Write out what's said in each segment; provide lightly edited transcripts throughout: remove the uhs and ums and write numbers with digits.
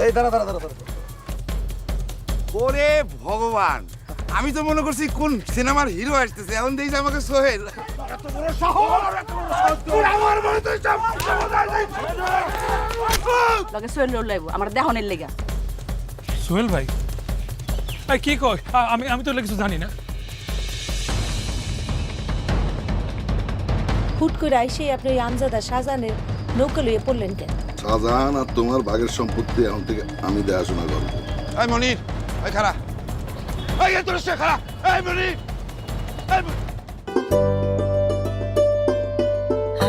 এই দাঁড়া দাঁড়া দাঁড়া দাঁড়া। ওরে ভগবান, আমি তো মনে করছি কোন সিনেমার হিরো আসতেছে, এখন দেখছি আমাকে সোহেল। এত বড় সাহস! তোর আমার মনে তো সব লগে সোহেল রোল লাইব আমার দেহনের লেগা। সোহেল ভাই কি কয়? আমি তো কিছু জানি না। হুট করে আইসেই আপনি ওই আমজাদা শাহজাহানের নৌকা লইয়ে পড়লেন কেন? শাহজাহান আর তোমার ভাগের সম্পত্তি এখন থেকে আমি দেখাশোনা করবো। এই মনির, এই খাড়া, এই তোর সে খাড়া, এই মনির, এই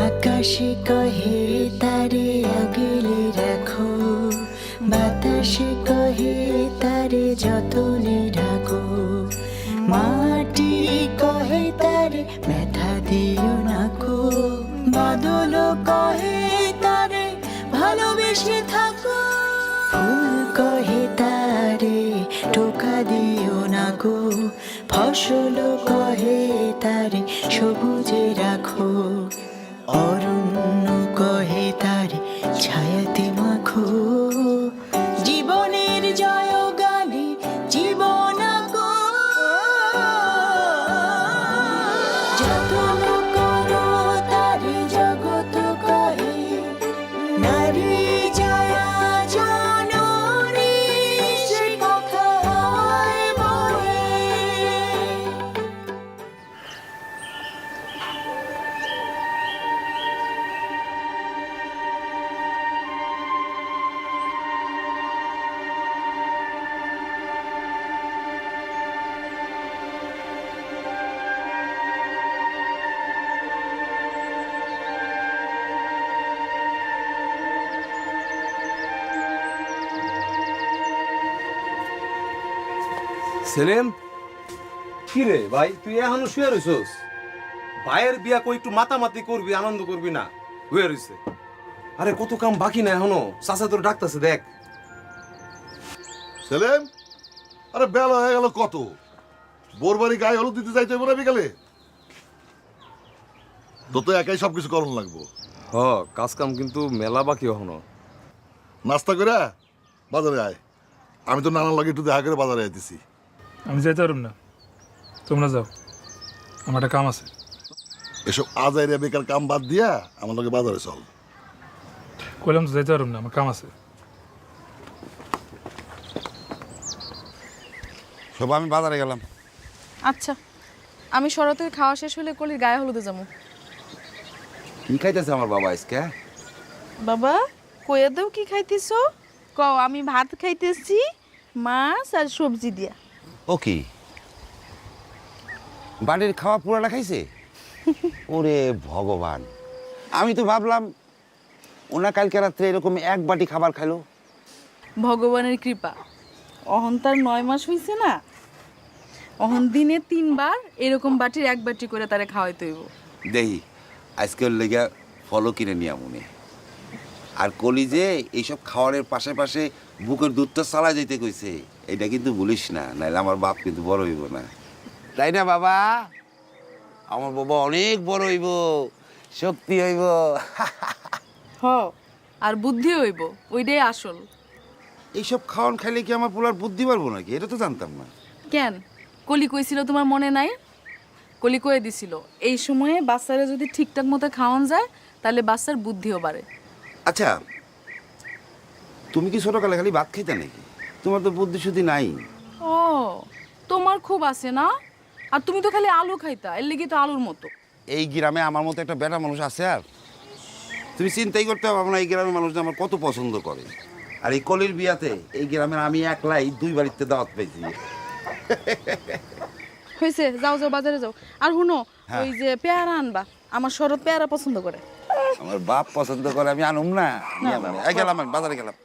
আকাশে কহে তারে আগলে রাখো, বাতাসে কহে তারে যতনে রাখো, মাটি কহে তারে ব্যথা দিও নাকো, বাদল কহে তারে ভালোবেসে থাকো, ফুল কহে তারে টোকা দিও নাকো, ফসল কহে তারে সবুজে রাখো, অরণ্য কহে তারে ছায়াতে মাখো, জীবনের জয় গানে জীবন আগো, যতন করো তারে জগৎ কহে, নারী জয়া জননী সে কথা হয় বলে। সেলিম, কি রে ভাই, তুই এখনো শুয়ে রইছস? ভাইয়ের বিয়া কই একটু মাতামাতি করবি, আনন্দ করবি না? হয়ে রইছে। আরে কত কাম বাকি না এখনো, চাচা তোর ডাকতেছে দেখ। সেলেম, আরে বেলা হয়ে গেল কত? বোর বাড়ি গায়ে হলুদ দিতে যাইতে হবে না বিকালে? তো তো একাই সবকিছু করণ লাগবো। হ, কাজ কাম কিন্তু মেলা বাকি এখনো। নাস্তা করে বাজারে আয়। আমি তো নানার লাগে একটু দেখা করে বাজারে আইতেছি। আমি যাইতে পারব না, তোমরা যাও, আমার একটা কাম আছে। এসব আজাইরে বেকার কাম বাদ দিয়া আমার লগে বাজারে চল। কইলাম তো যাইতে পারব না, আমার কাম আছে। সব আমি বাজারে গেলাম। আচ্ছা, আমি শরতে খাওয়া শেষ হলে কলির গায়ে হলুদে যাবো। কি খাইতেছে আমার বাবা আজকে? বাবা কইয়া দাও কি খাইতেছো? কও আমি ভাত খাইতেছি মাছ আর সবজি দিয়া। ও কি বাড়ির খাওয়া পুরাটা খাইছে? ওরে ভগবান, আমি তো ভাবলাম ওনা কালকে রাত্রে এরকম এক বাটি খাবার খাইলো। ভগবানের কৃপা, অহন তার 9 মাস হইছে না, অহন দিনে 3 বার এরকম বাটির 1 বাটি করে তারে খাওয়াইতে হইব। দেহি আজকের লেগে ফলও কিনে নিয়ে মনে। আর কলি যে এইসব খাওয়ারের পাশে বুকের দুধটা চালা যেতে কইছে, এটা কিন্তু বলিস না, নাইলে আমার বাপ কিন্তু বড় হইব না। তাই না বাবা? আমার বাবা অনেক বড় হইব, শক্তি হইব। হ, আর বুদ্ধি হইব, ওইটাই আসল। এইসব খাওয়ান খাইলে কি আমার পোলার বুদ্ধি পারবো নাকি? এটা তো জানতাম না। কেন কলি কইছিল তোমার মনে নাই? কলি কয়ে দিছিল এই সময়ে বাচ্চারা যদি ঠিকঠাক মতো খাওয়ান যায় তাহলে বাচ্চার বুদ্ধিও বাড়ে। আচ্ছা, তুমি কি ছোটকালে খালি ভাত খাইতে নাকি? তোমার তো বুদ্ধি শুদ্ধি নাই। ও, তোমার খুব আছে না? আর তুমি তো খালি আলু খাইতা, এর লেগে তো আলুর মতো। এই গ্রামে আমার মতো একটা বেটা মানুষ আছে? আর তুমি চিন্তাই করতে পারবো না এই গ্রামের মানুষটা আমার কত পছন্দ করে। আর এই কলির বিয়াতে এই গ্রামের আমি একলাই 2 বাড়িতে দাওয়াত পাইছি। হয়েছে, যাও যাও বাজারে যাও। আর শুনো, হ্যাঁ। ওই যে পেয়ারা আনবা, আমার শরৎ পেয়ারা পছন্দ করে। আমার বাপ পছন্দ করে, আমি আনুম না? এই গেলাম, আমি বাজারে গেলাম।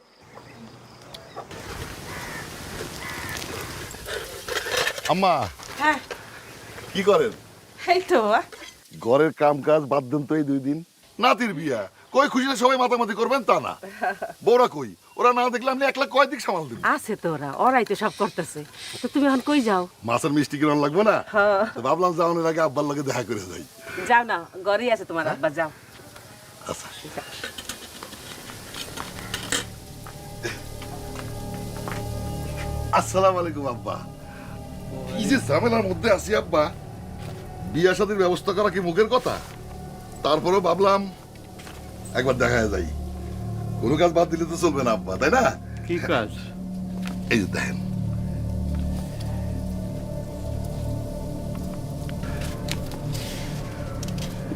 আম্মা, হ্যাঁ, কি করেন? এই তো ঘরের কাম কাজ বাদ দেন তো এই 2 দিন। নাতির বিয়া, কই খুশিতে সবাই মাতামাতি করবেন তা না। বউরা কই? ওরা না দেখলে আপনি একলা কয় দিক সামাল দিন? আছে তো ওরাই তো সব করতেছে। তো তুমি এখন কই যাও? মাছের মিষ্টি কিরণ লাগবে না? তো ভাবলাম যাওয়ানোর আগে আব্বার লগে দেখা করে যাই। যাও না, ঘরেই আছে তোমার আব্বা, যাও। আচ্ছা। আসসালামু আলাইকুম আব্বা। কি যে ঝামেলার মধ্যে আছি আব্বা, বিয়া শাদীর ব্যবস্থা করা কি মুখের কথা? তারপরেও ভাবলাম একবার দেখা যায়, কোনো কাজ বাদ দিলে তো চলবে না আব্বা, তাই না? কি কাজ? এই যে দেখেন,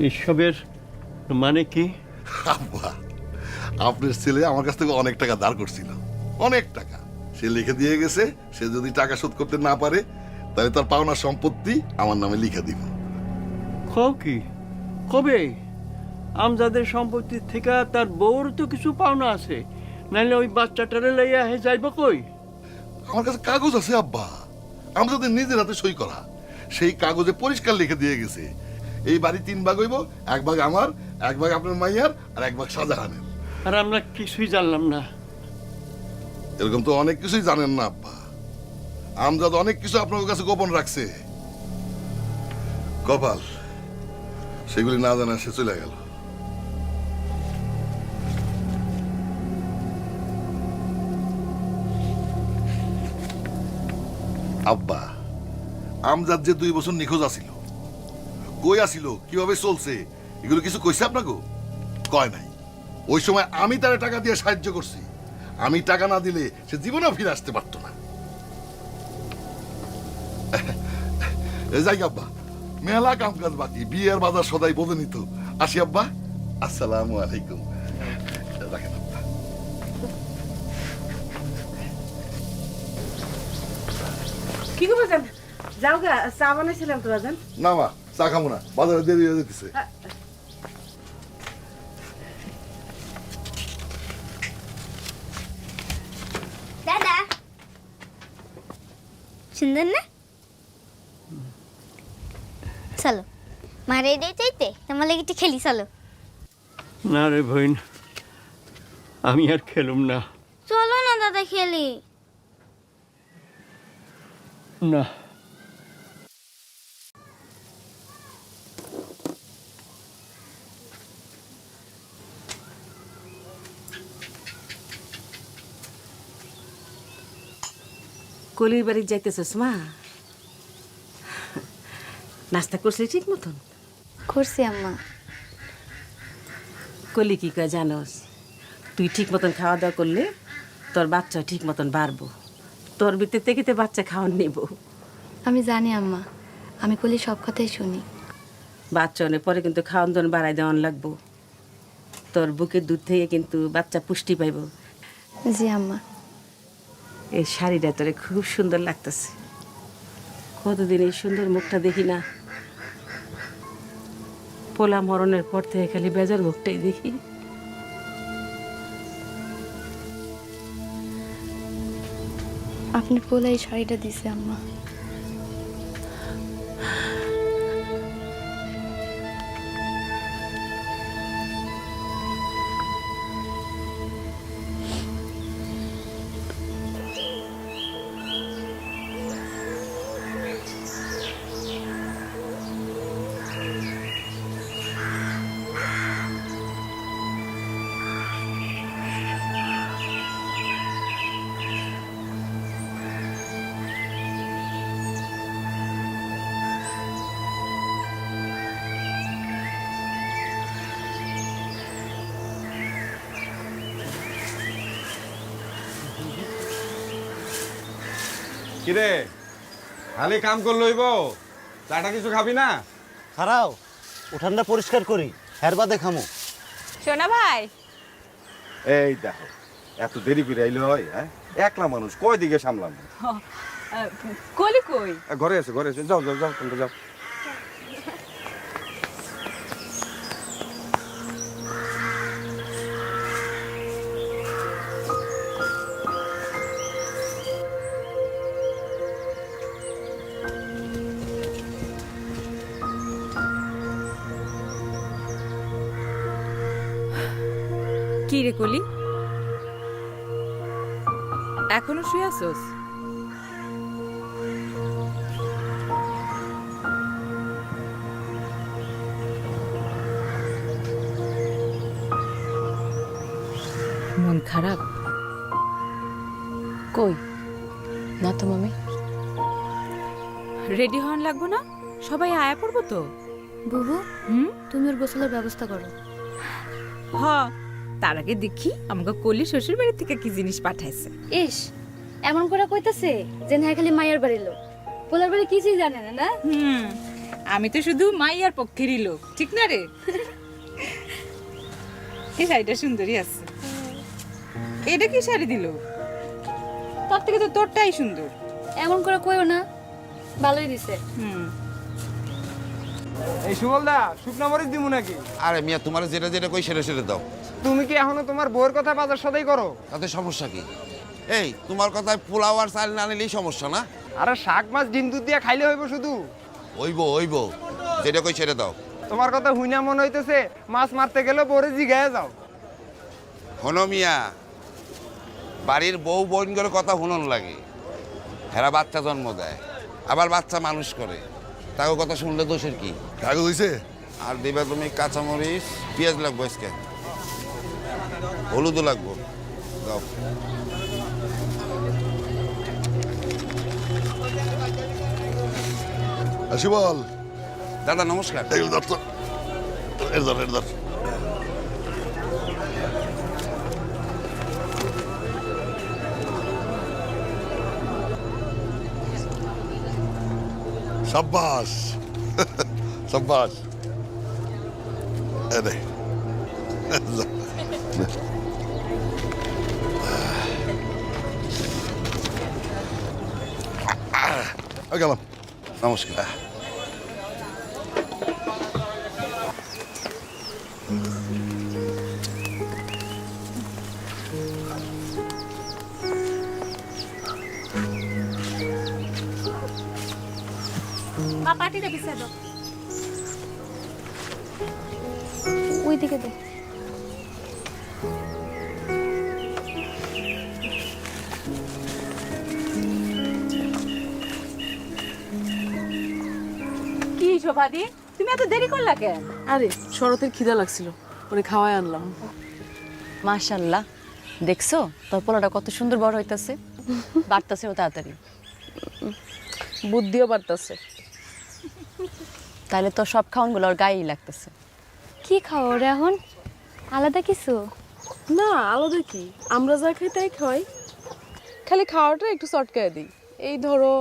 এসবের মানে কি? আব্বা আপনার ছেলে আমার কাছ থেকে অনেক টাকা ধার করছিল, অনেক টাকা। সে লিখে দিয়ে গেছে, সে যদি টাকা শোধ করতে না পারে তাহলে তার পাওনা সম্পত্তি আমার নামে লিখে দিব। কও কি? কবে? আমজাদের সম্পত্তির থেকে তার বউর তো কিছু পাওনা আছে, নাহলে ওই বাচ্চাটারে লইয়া হে যাইব কই? আমার কাছে কাগজ আছে আব্বা, আমাদের নিজের হাতে সই করা। সেই কাগজে পরিষ্কার লিখে দিয়ে গেছে, এই বাড়ি 3 ভাগ হইব, 1 ভাগ আমার, 1 ভাগ আপনার মাইয়ার, আর 1 ভাগ শাহজাহানের। আর আমরা কিছুই জানলাম না। এরকম তো অনেক কিছুই জানেন না আব্বা, আমজাদ অনেক কিছু আপনার কাছে গোপন রাখছে। কপাল, সেগুলি না জানা সে চলে গেল। আব্বা, আমজাদ যে 2 বছর নিখোঁজ আছিল, কই আসিল, কিভাবে চলছে, এগুলো কিছু কইছে আপনাকে? কয় নাই। ওই সময় আমি তার টাকা দিয়ে সাহায্য করছি, আমি টাকা না দিলে সে জীবনেও ফিরে আসতে পারতো না। যাই আব্বা, মেলা কাম কাজ বাকি, বিয়ের বাজার সদাই বোঝে নিত। আসি আব্বা, আসসালামু আলাইকুম। রাখেন আব্বা। কি করবো জান? যাও গা, চা বানাইছিলাম তো বাজান। না মা, চা খাবো না, বাজারে দেরি হয়ে যেতেছে। দাদা সুন্দর না? চলো মারে এটাই চাইতে তোমার লাগে একটু খেলি, চলো। না রে বইন, আমি আর খেলুম না। চলো না দাদা খেলি। না, কলির বাড়ি যাইতেছস মা? নাস্তা করছিলি ঠিক মতন? করছি আম্মা। কলি কি কয় জানোস? তুই ঠিক মতন খাওয়া দাওয়া করলে তোর বাচ্চা ঠিক মতন বাড়বো, তোর ভিতর থেকে তো বাচ্চা খাওয়ান নেব। আমি জানি আম্মা, আমি কলি সব কথাই শুনি। বাচ্চা অনেক পরে কিন্তু খাওয়ান দাওয়ান বাড়াই দেওয়ান লাগবো, তোর বুকের দুধ থেকে কিন্তু বাচ্চা পুষ্টি পাইব। জি আম্মা। এই শাড়িটা তোরে খুব সুন্দর লাগতেছে, কতদিন এই সুন্দর মুখটা দেখি না। পোলা মরণের পর থেকে খালি বেজার মুখটাই দেখি। আপনি পোলা এই শাড়িটা দিছে আম্মা। কিরে, খালি কাম করলে হইব? চাটা কিছু খাবি না? খারাও, উঠানটা পরিষ্কার করি, হের বাদে খামো। সোনা ভাই, এই দেখো, এত দেরি করে আইলে হয়? হ্যাঁ, একলা মানুষ কয় দিকে সামলাম। কলি কই? ঘরে আছে, ঘরে আছে, যাও যাও যাও, তোমরা যাও। কি রে কলি, এখনো শুয়ে আসোস? মন খারাপ? কই না তো মামি। রেডি হওয়ান লাগবো না, সবাই আয়া পড়বো তো। বুবু, হুম, তুমি ওর গোসলের ব্যবস্থা করো। হ, তার আগে দেখি আমাকে কলি শ্বশুর বাড়ি থেকে কি জিনিস পাঠাইছে। ইস, এমন করে কইতাছে যে না খালি মায়ের বাড়ির লোক, পোলার বাড়ি কিছুই জানে না। না, হুম, আমি তো শুধু মাইয়ার পক্ষেরই লোক, ঠিক না রে? এই শাড়িটা সুন্দরী আছে। এটা কি শাড়ি দিল? তার থেকে তো তোরটাই সুন্দর। এমন করে কইও না, ভালোই দিছে। হুম, এই সুবলদা, শুকনা মরিচ দিমু নাকি? আরে মিয়া, তোমার যেটা যেটা কই সেটা সেটা দাও। তুমি কি এখনো তোমার বউয়ের কথা বাজার সদাই করো? তাতে সমস্যা কি? এই তোমার কথায় পোলাও আর চাল না নিলেই সমস্যা না? আরে শাক মাছ ডিম দুধ দিয়ে খাইলে হইব শুধু? হইব, যেটা কই সেটা দাও। তোমার কথা হুইনা মনে হইতেছে মাছ মারতে গেলে বরে জিগায় যাও। হনো মিয়া, বাড়ির বউ বোনগুলোর কথা হুনন লাগে। হেরা বাচ্চা জন্ম দেয়, আবার বাচ্চা মানুষ করে, তাকে কথা শুনলে দোষের কি? কাগজ হইছে? আর দিবা তুমি কাঁচামরিচ, পেঁয়াজ লাগবো, আজকে হলুদও লাগবো, দাও। শিবল, দাদা নমস্কার। এগুলো ধর তো, এর ধর। সাব্বাস সাব্বাস। এ দে। গেলাম। নমস্কার। পাটিটা পিছে দাও, ওই দিকে দে। কি শোভাদি, তুমি এত দেরি করলা কেন? আরে শরতের খিদা লাগছিল, ওরে খাওয়াই আনলাম। মাশাআল্লাহ, দেখছো তোর পোলাটা কত সুন্দর বড় হইতাছে, বাড়তাছে ও তাড়াতাড়ি। বুদ্ধিও বাড়তাছে। তাহলে তো সব খাওয়ানগুলো ওর গায়েই লাগতেছে। কি খাও রে এখন? আলাদা কিছু না, আলাদা কি, আমরা যা খাই তাই খাই, খালি খাওয়াটা একটু চটকায় দিই। এই ধরো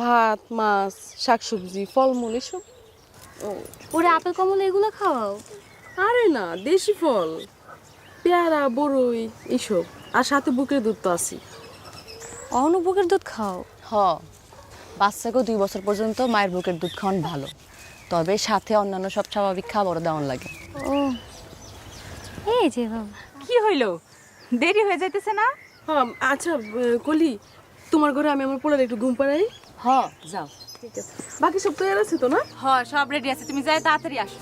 ভাত, মাছ, শাকসবজি, ফলমূল এসব। ওরে আপেল কমলা এগুলো খাওয়াও? আরে না, দেশি ফল, পেয়ারা, বড়ই এইসব, আর সাথে বুকের দুধ তো আছি। অহনো বুকের দুধ খাও? হ, বাচ্চাকে 2 বছর পর্যন্ত মায়ের বুকের দুধ খাওয়ান ভালো, তবে সাথে অন্যান্য সব স্বাভাবিক খাবারও দেওয়ান লাগে। ও, এই যে বাবা, কি হইল, দেরি হয়ে যাইতেছে না? হ্যাঁ, আচ্ছা কলি, তোমার ঘরে আমি আমার পোলার একটু ঘুম পাড়াই। হ, যাও। ঠিক আছে, বাকি সব তৈরি আছে তো না? হ, সব রেডি আছে, তুমি যাই তাড়াতাড়ি আসো।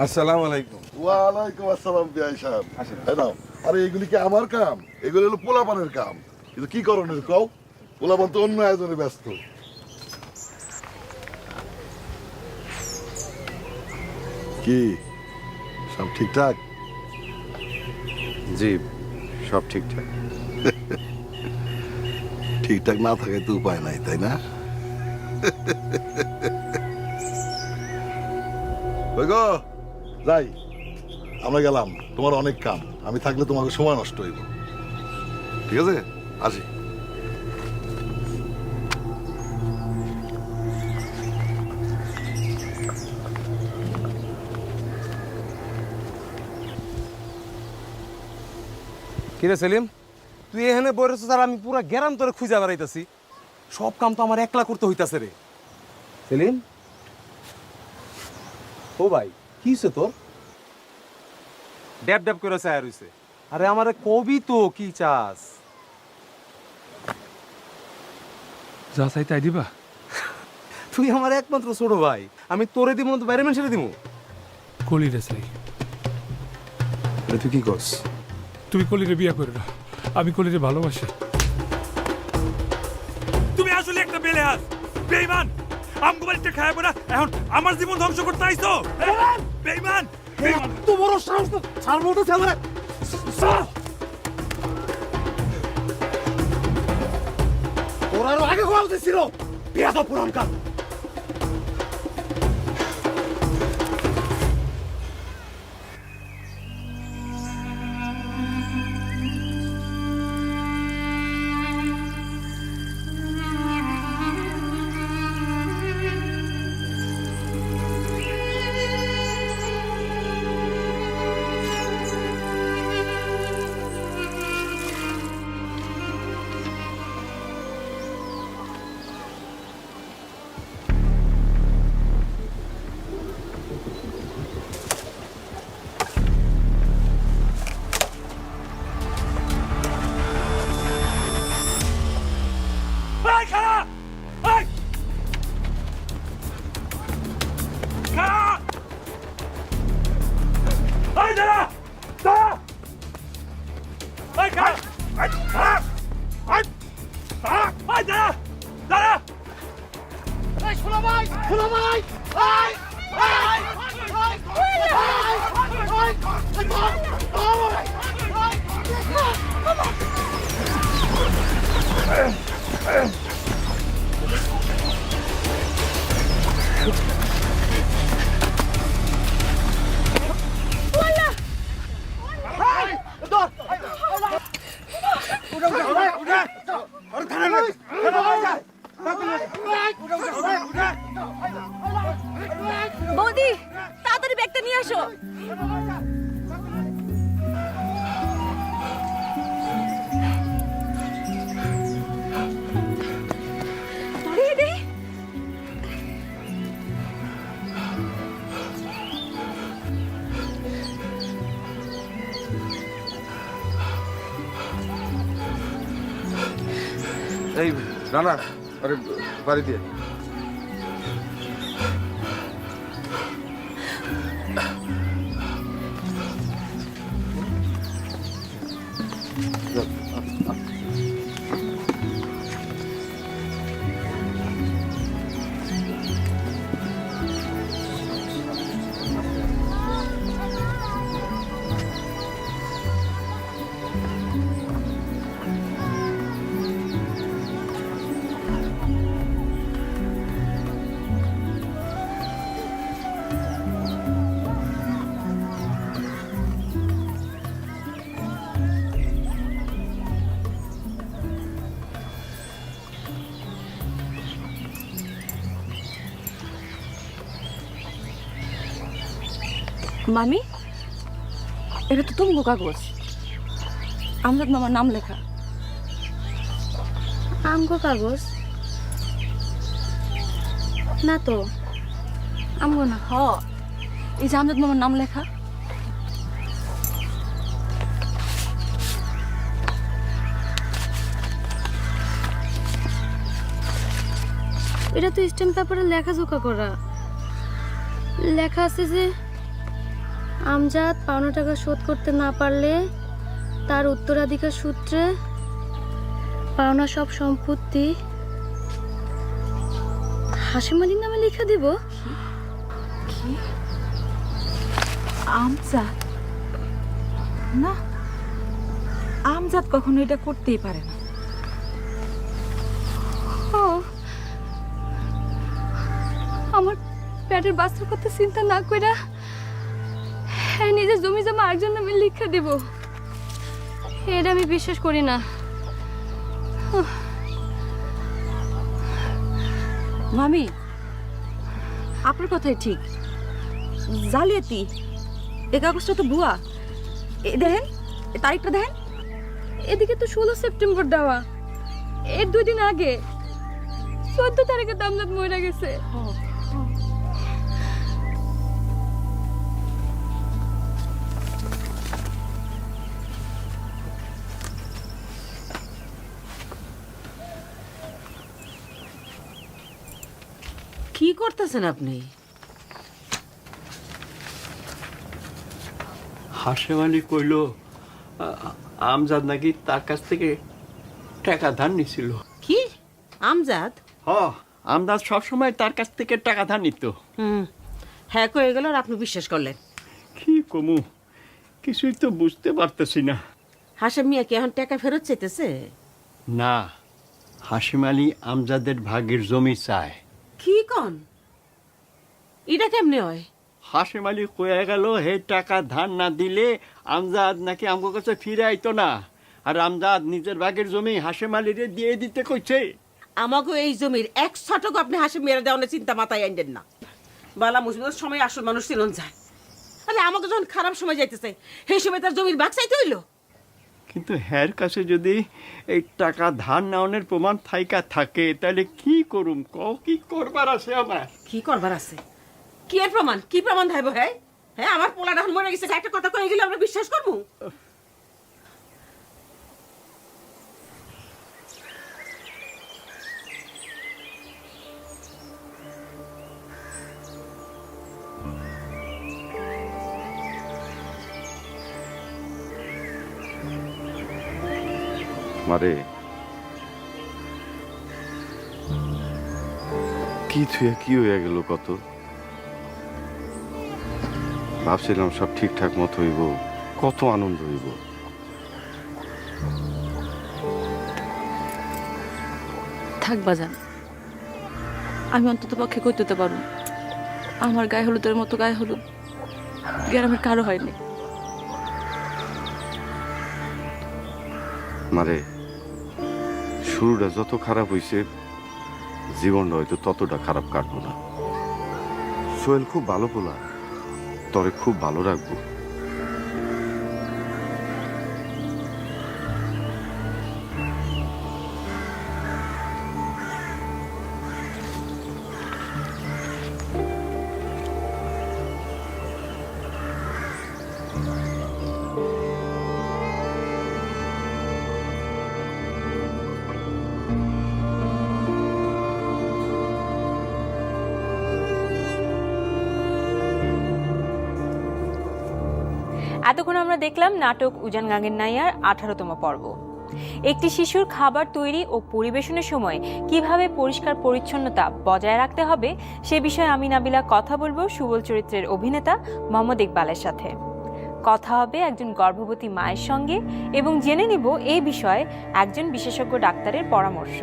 আসসালামু আলাইকুম। ওয়ালাইকুম আসসালাম বিআই সাহেব। এই নাও। আরে এগুলি কি আমার কাম? এগুলো হলো পোলাপানের কাম। কিন্তু কি করণের কও? পোলাপান তো অন্য আয়োজনে ব্যস্ত। কি সব ঠিকঠাক? জি, সব ঠিকঠাক। ঠিকঠাক না থাকে তো উপায় নাই, তাই না? ওই গো, যাই, আমরা গেলাম। তোমার অনেক কাম, আমি থাকলে তোমাকে সময় নষ্ট হইব। ঠিক আছে, আসি। কিরে সেলিম, তুই এখানে বইরেছ আর আমি পুরা গ্যারাম তোরে খুঁজে বেড়াইতেছি। সব কাম তো আমার একলা করতে হইতাছে রে। সেলিম, ও ভাই, কি হইছে তোর? ড্যাব ড্যাব করে চায় রইছে। আরে আমারে কবি তো কি চাস? যা চাই তাই দিবা? তুই আমার একমাত্র ছোট ভাই, আমি তোরে দিব না তো বাইরে মানুষের দিব? কলিরে চাই। এটা তুই কি করস? তুমি কলিরে বিয়া করে না, আমি কলিরে ভালোবাসি। তুমি আসলে একটা বেলেহাত, বেঈমান। আমগো বাড়িতে খাইবো না, এখন আমার জীবন ধ্বংস করতে আইছো। বেঈমান, বেঈমান। তো বড় সাহস তো ছাড়বো তো ছেলে। তোর আরো আগে কোয়া উচিত ছিল, বিয়া তো পুরানকার। এই খাড়া! এই! খাড়া! এই দাঁড়া! দাঁড়া! এই খাড়া! এই খাড়া! এই! দাঁড়া! এই দাঁড়া! দাঁড়া! এই শোনো ভাই! শোনো ভাই! এই! এই! বৌদি, তাড়াতাড়ি ব্যাগটা নিয়ে আসো। এই রানা, আরে বাড়ি দিয়ে মামি, এটা তো তুমি কাগজ, আমজাদ মামার নাম লেখা। আমগো কাগজ না তো, আমগো না। হ, এই যে আমজাদ মামার নাম লেখা। এটা তো স্ট্যাম্প পেপারে লেখাজোখা করা। লেখা আছে যে আমজাদ পাওনা টাকা শোধ করতে না পারলে তার উত্তরাধিকার সূত্রে পাওনা সব সম্পত্তি হাশিম আলীর নামে লিখে দিব। আমজাদ না, আমজাদ কখনো এটা করতেই পারে না। ও, আমার পেটের বাস্তুর কথা চিন্তা না কইরা হ্যাঁ নিজের জমি জমা আরেকজন নামে লিখে দেব, এটা আমি বিশ্বাস করি না। মামি, আপনার কথাই ঠিক। জালিয়াতি, এই কাগজটা তো ভুয়া। দেখেন তারিখটা, দেখেন এদিকে তো 16 সেপ্টেম্বর দেওয়া, এর 2 দিন আগে 14 তারিখে আমজাদ মরে গেছে। কি করতেছেন আপনি? হাশেম আলী কইল আমজাদ নাকি তার কাছ থেকে টাকা ধার নিছিল। কি আমজাদ? হ, আমজাদ সবসময় তার কাছ থেকে টাকা ধার নিত। হ্যাঁ কয়ে গেল আর আপনি বিশ্বাস করলেন? কি কমু, কিছুই তো বুঝতে পারতেছি না। হাশেম মিয়া কি এখন টাকা ফেরত চাইতেছে? না, হাশেম আলী আমজাদের ভাগের জমি চায়। কি কন? এটা কেমনে হয়? হাশেম আলী কয়ে গেল হে টাকা ধার না দিলে আমজাদ নাকি আমার কাছে ফিরে আইতো না, আর আমজাদ নিজের ভাগের জমি হাশেম আলীরে দিয়ে দিতে কইছে। আমাকে এই জমির 1 শতক আপনি হাসি মেরে দেওয়ার চিন্তা মাথায় আনবেন না। বালা মুসিবতের সময় আসল মানুষ চিনন যায়। আরে আমাকে যখন খারাপ সময় যাইতেছে সেই সময় তার জমির ভাগ চাইতে হইলো। কিন্তু হ্যার কাছে যদি এই টাকা ধার নেওয়ার প্রমাণ থাইকা থাকে তাহলে কি করুম? কি করবার আছে আমার? কি করবার আছে? কি এর প্রমাণ? কি প্রমাণ থাইব? হ্যাঁ হ্যাঁ, আমার পোলাটা মরে গেছে একটা কথা কয়ে গেলে আমরা বিশ্বাস করবো? মারে কি থুয়া কি হয়ে গেল? কত ভাবছিলাম সব ঠিকঠাক মতো হইব, কত আনন্দ হইব। থাক বাজান, আমি অন্তত পক্ষে করতে পারবো আমার গায়ে হলুদের মতো গায়ে হলুদ গ্রামের কারো হয়নি। মারে শুরুটা যত খারাপ হইছে জীবনটা হয়তো ততটা খারাপ কাটবো না। সোহেল খুব ভালো পোলা, তরে খুব ভালো রাখবো। এতক্ষণ আমরা দেখলাম নাটক উজান গাঙ্গের নাইয়ার 18তম পর্ব। একটি শিশুর খাবার তৈরি ও পরিবেশনের সময় কিভাবে পরিষ্কার পরিচ্ছন্নতা বজায় রাখতে হবে সে বিষয়ে আমি নাবিলা কথা বলবো সুবল চরিত্রের অভিনেতা মোহাম্মদ ইকবালের সাথে। কথা হবে একজন গর্ভবতী মায়ের সঙ্গে এবং জেনে নিব এই বিষয়ে একজন বিশেষজ্ঞ ডাক্তারের পরামর্শ।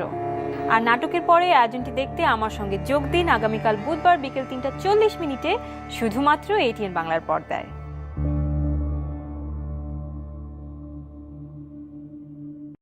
আর নাটকের পরে আয়োজনটি দেখতে আমার সঙ্গে যোগ দিন আগামীকাল বুধবার বিকেল 3টা 40 মিনিটে শুধুমাত্র ATN বাংলার পর্দায়।